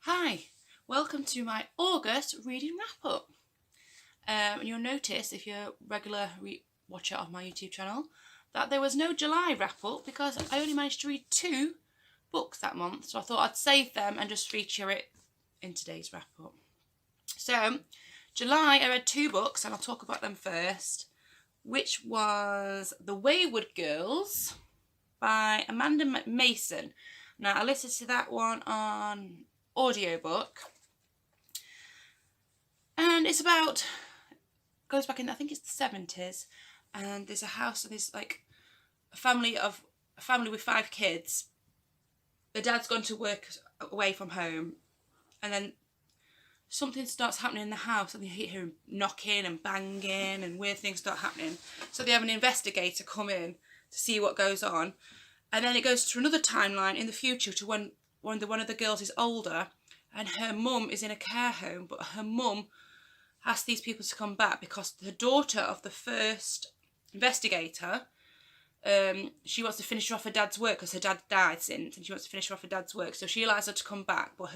Hi, welcome to my August reading wrap up. And you'll notice, if you're a regular watcher of my YouTube channel, that there was no July wrap up because I only managed to read 2 books that month. So I thought I'd save them and just feature it in today's wrap up. So, July I read 2 books and I'll talk about them first, which was The Wayward Girls by Amanda Mason. Now, I listened to that one on audiobook, and it's about, goes back in, I think it's the 70s, and there's a house and there's like a family with 5 kids. The dad's gone to work away from home, and then something starts happening in the house and they hear him knocking and banging and weird things start happening. So they have an investigator come in to see what goes on, and then it goes to another timeline in the future to when one of the girls is older and her mum is in a care home, but her mum asked these people to come back because the daughter of the first investigator, she wants to finish her off her dad's work because her dad died since, and she wants to finish her off her dad's work. So she allows her to come back, but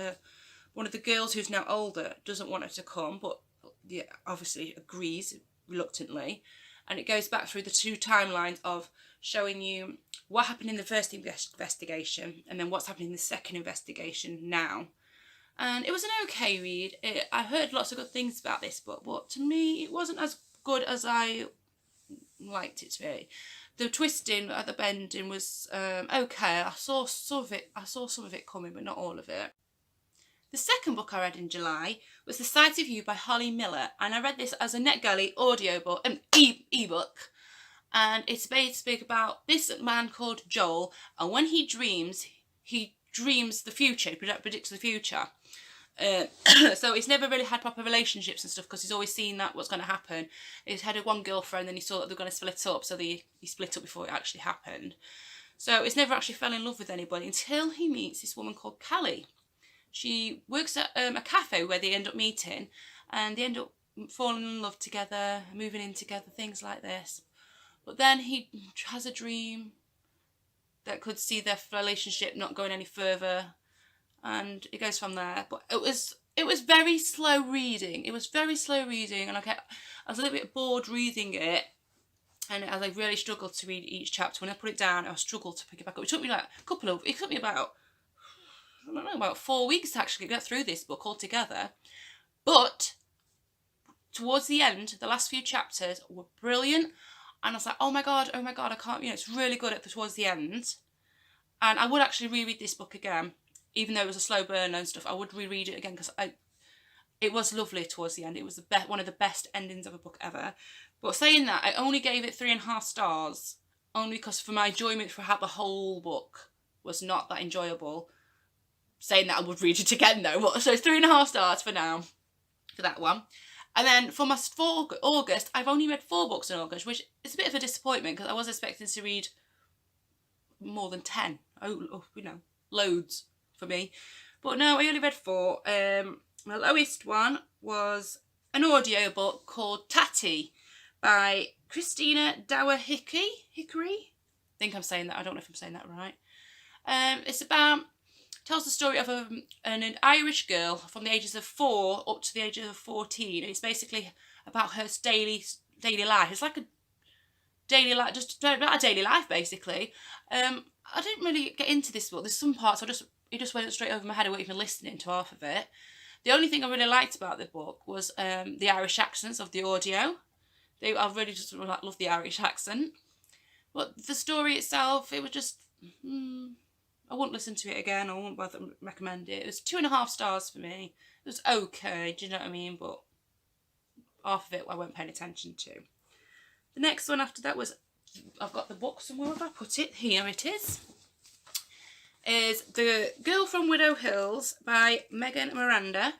one of the girls who's now older doesn't want her to come, but obviously agrees reluctantly. And it goes back through the 2 timelines of showing you what happened in the first investigation and then what's happening in the second investigation now. And it was an okay read. I heard lots of good things about this book, but to me it wasn't as good as I liked it to be. The twisting at the bending was okay. I saw some of it coming, but not all of it. The second book I read in July was The Sight of You by Holly Miller, and I read this as a NetGalley audiobook, ebook, and it's basically about this man called Joel, and when he dreams the future, he predicts the future. So he's never really had proper relationships and stuff because he's always seen that what's going to happen. He's had one girlfriend, then he saw that they were going to split up, so he split up before it actually happened. So he's never actually fell in love with anybody until he meets this woman called Callie. She works at a cafe where they end up meeting, and they end up falling in love together, moving in together, things like this. But then he has a dream that could see their relationship not going any further, and it goes from there. But it was very slow reading. And I was a little bit bored reading it, and as I really struggled to read each chapter. When I put it down, I struggled to pick it back up. It took me about 4 weeks to actually get through this book altogether. But towards the end, the last few chapters were brilliant, and I was like, oh my god, I can't, it's really good towards the end. And I would actually reread this book again, even though it was a slow burner and stuff. I would reread it again because it was lovely towards the end. It was one of the best endings of a book ever. But saying that, I only gave it 3.5 stars, only because for my enjoyment throughout the whole book was not that enjoyable. Saying that, I would read it again though. So 3.5 stars for now, for that one. And then for August, I've only read 4 books in August, which is a bit of a disappointment because I was expecting to read more than 10. Loads for me. But no, I only read 4. My lowest one was an audiobook called Tatty by Christina Dower Hickory. I think I'm saying that. I don't know if I'm saying that right. Tells the story of an Irish girl from the ages of 4 up to the age of 14. And it's basically about her daily life. It's like a daily life, just about a daily life, basically. I didn't really get into this book. There's some parts it just went straight over my head. I wasn't even listening to half of it. The only thing I really liked about the book was the Irish accents of the audio. I really just love the Irish accent. But the story itself, it was just... I wouldn't listen to it again. I wouldn't recommend it. It was 2.5 stars for me. It was okay, do you know what I mean? But half of it I weren't paying attention to. The next one after that was, I've got the book somewhere. Where have I put it? Here it is. Is The Girl from Widow Hills by Megan Miranda.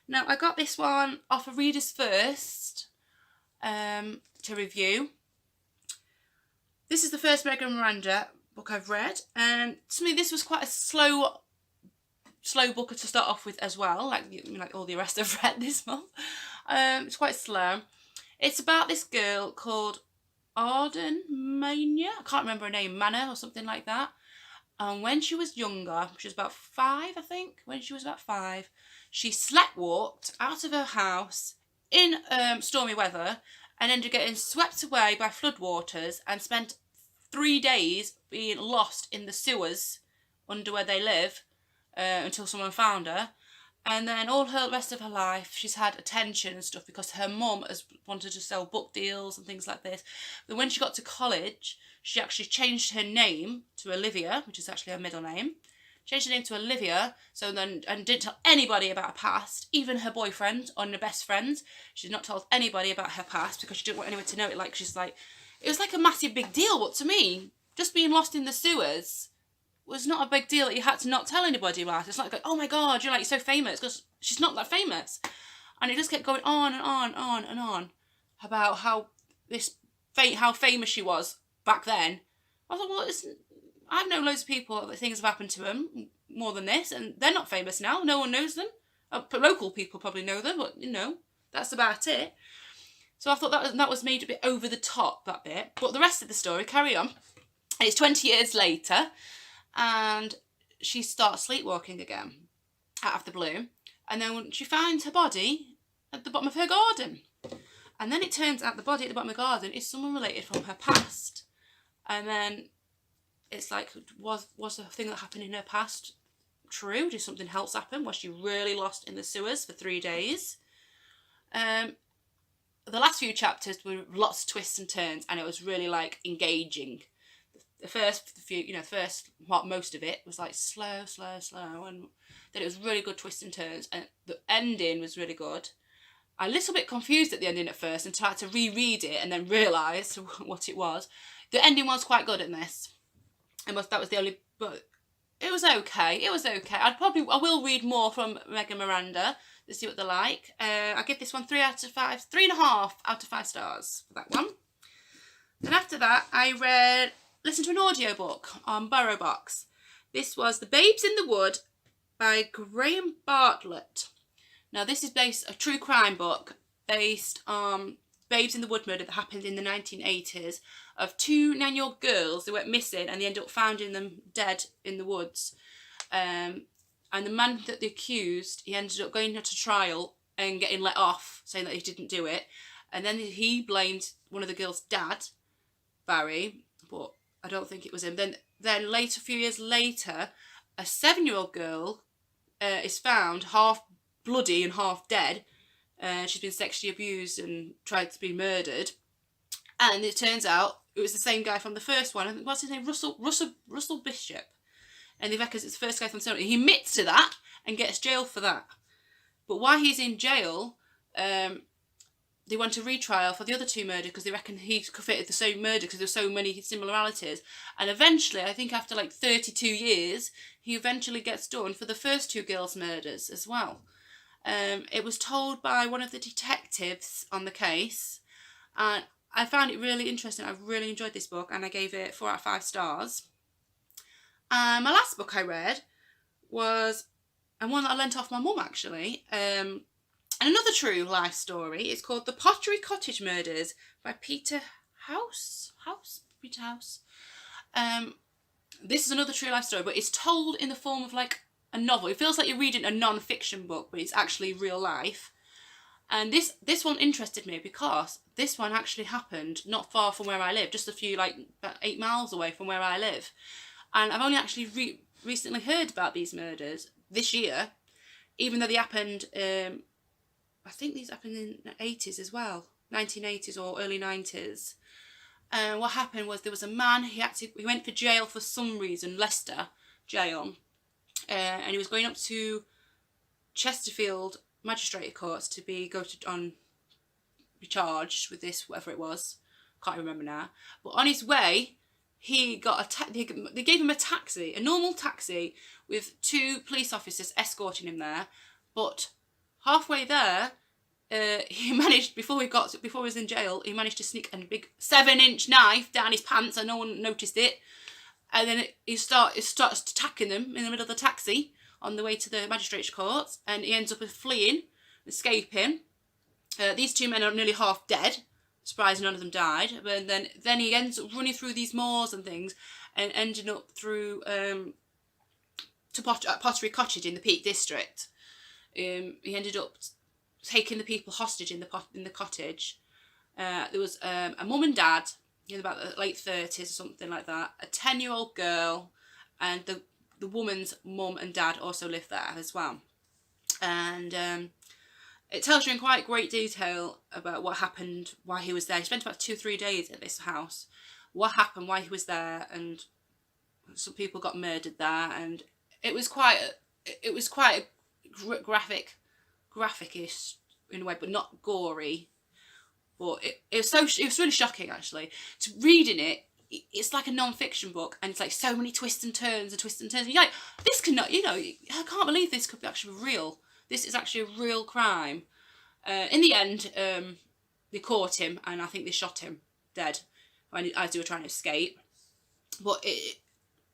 Now, I got this one off of Readers First to review. This is the first Megan Miranda book I've read, and to me this was quite a slow book to start off with as well, like all the rest I've read this month. It's quite slow. It's about this girl called Arden Mania. I can't remember her name, Manor or something like that. And when she was younger, she was about 5, I think. When she was about 5, she sleptwalked out of her house in stormy weather and ended up getting swept away by floodwaters and spent 3 days being lost in the sewers under where they live until someone found her. And then all her rest of her life, she's had attention and stuff because her mum has wanted to sell book deals and things like this. But when she got to college, she actually changed her name to Olivia, which is actually her middle name. Changed her name to Olivia, and didn't tell anybody about her past, even her boyfriend or her best friends. She did not tell anybody about her past because she didn't want anyone to know it. It was like a massive big deal. But to me, just being lost in the sewers was not a big deal that you had to not tell anybody about. It's not like, oh my God, you're so famous, because she's not that famous. And it just kept going on and on and on about how famous she was back then. I thought, well, I've known loads of people that things have happened to them more than this, and they're not famous now. No one knows them. Local people probably know them, but that's about it. So I thought that was made a bit over the top, that bit. But the rest of the story, carry on. And it's 20 years later, and she starts sleepwalking again out of the blue, and then she finds her body at the bottom of her garden, and then it turns out the body at the bottom of the garden is someone related from her past. And then it's like, was the thing that happened in her past true? Did something else happen? Was she really lost in the sewers for 3 days? The last few chapters were lots of twists and turns, and it was really engaging. The first few, most of it was slow, and then it was really good twists and turns, and the ending was really good. I was a little bit confused at the ending at first and tried to reread it and then realised what it was. The ending was quite good in this. That was the only, but it was okay. I will read more from Meg and Miranda to see what they're like. I give this one 3 out of 5, 3.5 out of 5 stars for that one. And after that, I listened to an audiobook on Burrowbox. This was The Babes in the Wood by Graham Bartlett. Now, this is a true crime book based on Babes in the Wood murder that happened in the 1980s of 2 9-year-old girls who went missing, and they ended up finding them dead in the woods. And the man that they accused, he ended up going to trial and getting let off, saying that he didn't do it. And then he blamed one of the girls' dad, Barry, but I don't think it was him. Then later, a few years later, a 7-year-old girl is found half bloody and half dead. She's been sexually abused and tried to be murdered. And it turns out it was the same guy from the first one. I think, what's his name? Russell Bishop. And they reckon it's the first guy from Serenity. He admits to that and gets jailed for that. But while he's in jail, they want a retrial for the other 2 murders because they reckon he committed the same murder because there's so many similarities. And eventually, I think after 32 years, he eventually gets done for the first 2 girls' murders as well. It was told by one of the detectives on the case, and I found it really interesting. I really enjoyed this book, and I gave it 4 out of 5 stars. My last book I read was one that I lent off my mum, actually, and another true life story. It's called The Pottery Cottage Murders by Peter House. This is another true life story, but it's told in the form of a novel. It feels like you're reading a non-fiction book, but it's actually real life. And this one interested me because this one actually happened not far from where I live, just a few, about 8 miles away from where I live. And I've only actually recently heard about these murders this year, even though they happened, I think these happened in the 80s as well, 1980s or early 90s. And what happened was there was a man, he went for jail for some reason, Leicester jail. And he was going up to Chesterfield Magistrate Courts to be charged with this, whatever it was. Can't remember now. But on his way, he got they gave him a taxi, a normal taxi, with 2 police officers escorting him there. But halfway there, he managed, before he was in jail, he managed to sneak a big 7-inch knife down his pants, and no one noticed it. And then he starts attacking them in the middle of the taxi on the way to the magistrate's court, and he ends up fleeing, escaping. These 2 men are nearly half dead, Surprised none of them died. But then he ends up running through these moors and things, and ending up through to Pottery Cottage in the Peak District. He ended up taking the people hostage in the cottage. There was a mum and dad in about the late 30s or something like that, a 10-year-old girl, and the woman's mum and dad also lived there as well. And it tells you in quite great detail about what happened, why he was there. He spent about 2-3 days at this house. What happened, why he was there, and some people got murdered there. And it was quite graphic-ish in a way, but not gory. But it was really shocking actually. To reading it, it's like a non-fiction book, and it's like so many twists and turns. And you're like, this cannot, I can't believe this could be actually real. This is actually a real crime. In the end, they caught him, and I think they shot him dead as they were trying to escape. But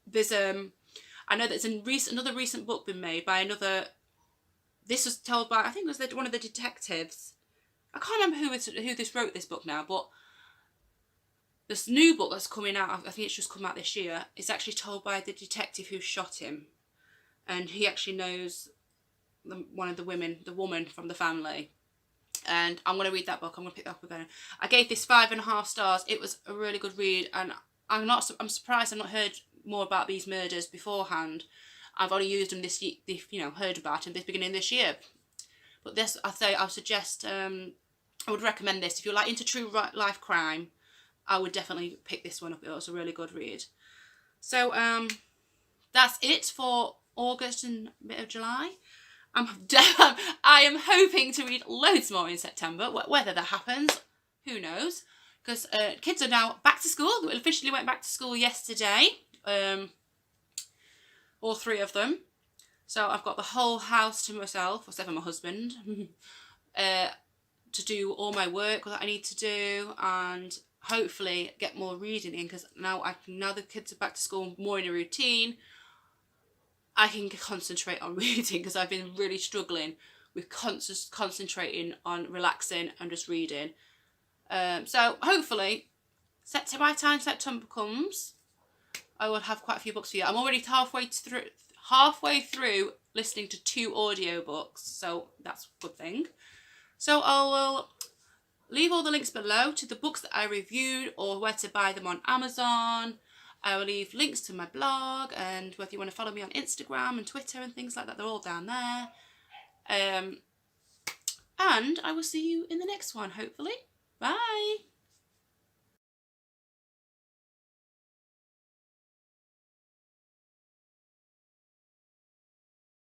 there's I know there's another recent book been made by another. This was told by, I think it was one of the detectives. I can't remember who this wrote this book now, but this new book that's coming out, I think it's just come out this year, is actually told by the detective who shot him, and he actually knows one of the woman from the family. And I'm going to read that book. I'm going to pick that up again. I gave this 5.5 stars. It was a really good read, and I'm surprised I've not heard more about these murders beforehand. I've only used them this year, heard about them this beginning of this year. But this, I suggest, I would recommend this. If you're like into true life crime, I would definitely pick this one up. It was a really good read. So that's it for August and a bit of July. I am hoping to read loads more in September. Whether that happens, who knows? Because kids are now back to school. They officially went back to school yesterday. All 3 of them. So I've got the whole house to myself, except for my husband, to do all my work that I need to do, and hopefully get more reading in, because now the kids are back to school, more in a routine, I can concentrate on reading, because I've been really struggling with concentrating on relaxing and just reading. So hopefully, by the time September comes, I will have quite a few books for you. I'm already halfway through listening to 2 audiobooks, so that's a good thing. So I will leave all the links below to the books that I reviewed, or where to buy them on Amazon. I will leave links to my blog, and whether you want to follow me on Instagram and Twitter and things like that, they're all down there. And I will see you in the next one, hopefully. Bye!